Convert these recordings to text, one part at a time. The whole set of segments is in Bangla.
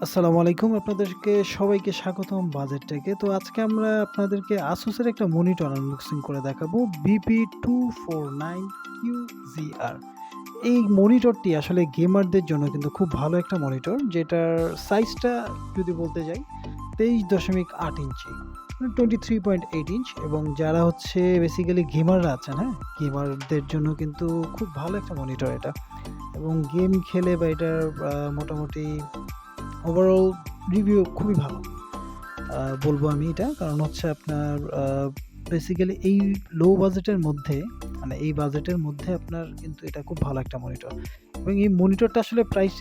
আসসালামু আলাইকুম। আপনাদেরকে সবাইকে স্বাগতম বাজেটটেকে। তো আজকে আমরা আপনাদেরকে Asus এর একটা মনিটর আনবক্সিং করে দেখাবো VP249 QZR। এই মনিটরটি আসলে গেমারদের জন্য কিন্তু খুব ভালো একটা মনিটর, যেটার সাইজটা যদি বলতে যাই 23.8 ইঞ্চি, মানে 23.8 ইঞ্চ। এবং যারা হচ্ছে বেসিক্যালি গেমাররা আছেন, হ্যাঁ? গেমারদের জন্য কিন্তু খুব ভালো একটা মনিটর এটা। এবং গেম খেলে বা এটার মোটামুটি ওভারঅল রিভিউ খুবই ভালো বলবো আমি এটা। কারণ হচ্ছে আপনার বেসিক্যালি এই লো বাজেটের মধ্যে, মানে এই বাজেটের মধ্যে আপনার কিন্তু এটা খুব ভালো একটা মনিটর। এবং এই মনিটরটা আসলে প্রাইস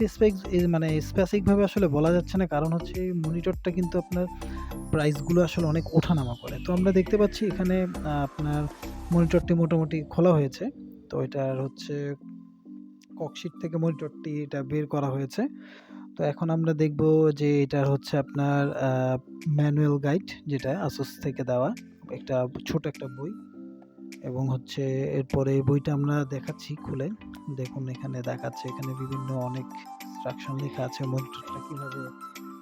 মানে স্পেসিফিকভাবে আসলে বলা যাচ্ছে না, কারণ হচ্ছে এই মনিটরটা কিন্তু আপনার প্রাইসগুলো আসলে অনেক ওঠানামা করে। তো আমরা দেখতে পাচ্ছি এখানে আপনার মনিটরটি মোটামুটি খোলা হয়েছে। তো এটার হচ্ছে ককশিট থেকে মনিটরটি এটা বের করা হয়েছে। তো এখন আমরা দেখব যে এটার হচ্ছে আপনার ম্যানুয়াল গাইড, যেটা Asus থেকে দেওয়া একটা ছোট একটা বই। এবং হচ্ছে এরপরে এই বইটা আমরা দেখাচ্ছি খুলে। দেখুন এখানে দেখাচ্ছে, এখানে বিভিন্ন অনেক ইনস্ট্রাকশন লেখা আছে মনিটরটা কিভাবে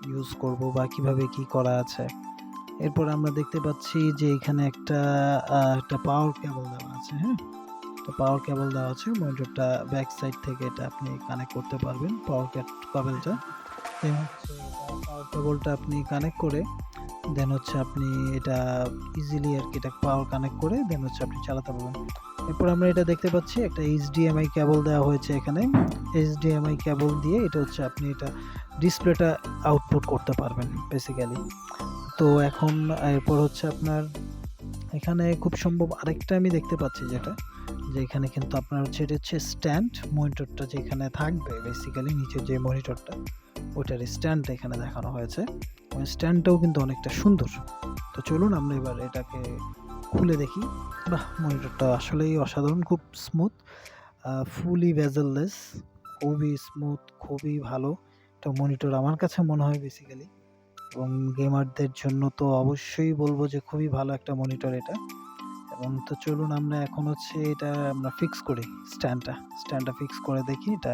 ইউজ করব বা কিভাবে কি করা আছে। এরপর আমরা দেখতে পাচ্ছি যে এখানে একটা পাওয়ার কেবল দেওয়া আছে, হ্যাঁ? তো পাওয়ার কেবল দেওয়া আছে। মনিটরটা ব্যাক সাইড থেকে এটা আপনি কানেক্ট করতে পারবেন পাওয়ার কেবলটা। দেন হচ্ছে পাওয়ার কেবলটা আপনি কানেক্ট করে দেন হচ্ছে আপনি এটা ইজিলি আর কি এটা পাওয়ার কানেক্ট করে দেন হচ্ছে আপনি চালাতে পারবেন। এরপর আমরা এটা দেখতে পাচ্ছি একটা HDMI কেবল দেওয়া হয়েছে এখানে। HDMI কেবল দিয়ে এটা হচ্ছে আপনি এটা ডিসপ্লেটা আউটপুট করতে পারবেন বেসিক্যালি। তো এখন এরপর হচ্ছে আপনার এখানে খুব সম্ভব আরেকটা আমি দেখতে পাচ্ছি, যেটা যে এখানে কিন্তু আপনার হচ্ছে এটা হচ্ছে স্ট্যান্ড মনিটরটা যেখানে থাকবে বেসিক্যালি নিচে যে মনিটরটা, ওইটার স্ট্যান্ড এখানে দেখানো হয়েছে। ওই স্ট্যান্ডটাও কিন্তু অনেকটা সুন্দর। তো চলুন আমরা এবার এটাকে খুলে দেখি। বাহ! মনিটরটা আসলেই অসাধারণ, খুব স্মুথ, ফুলি বেজেললেস, খুবই স্মুথ, খুবই ভালো একটা মনিটর আমার কাছে মনে হয় বেসিক্যালি। এবং গেমারদের জন্য তো অবশ্যই বলবো যে খুবই ভালো একটা মনিটর এটা। এবং তো চলুন আমরা এখন হচ্ছে এটা আমরা ফিক্স করি স্ট্যান্ডটা ফিক্স করে দেখি এটা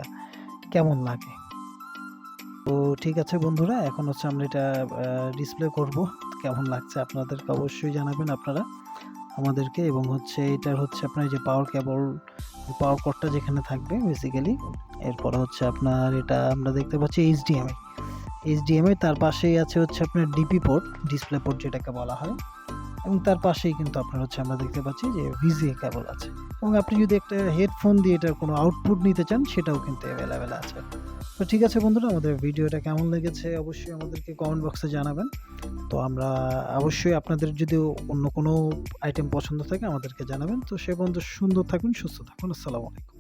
কেমন লাগে। তো ঠিক আছে বন্ধুরা, এখন হচ্ছে আমরা এটা ডিসপ্লে করব। কেমন লাগছে আপনাদেরকে অবশ্যই জানাবেন আপনারা আমাদেরকে। এবং হচ্ছে এটার হচ্ছে আপনার যে পাওয়ার কর্ডটা যেখানে থাকবে বেসিক্যালি। এরপর হচ্ছে আপনার এটা আমরা দেখতে পাচ্ছি এইচডিএমআই, তার পাশেই আছে হচ্ছে আপনার ডিপি পোর্ট, ডিসপ্লে পোর্ট যেটাকে বলা হয়। এবং তার পাশেই কিন্তু আপনার হচ্ছে আমরা দেখতে পাচ্ছি যে ভিজিএ কেবল আছে। এবং আপনি যদি একটা হেডফোন দিয়ে এটার কোনো আউটপুট নিতে চান সেটাও কিন্তু অ্যাভেলেবেল আছে। তো ঠিক আছে বন্ধুরা, আমাদের ভিডিওটা কেমন লেগেছে অবশ্যই আমাদেরকে কমেন্ট বক্সে জানাবেন। তো আমরা অবশ্যই আপনাদের যদি অন্য কোনো আইটেম পছন্দ থাকে আমাদেরকে জানাবেন। তো সে পর্যন্ত সুন্দর থাকুন, সুস্থ থাকুন। আসসালামু আলাইকুম।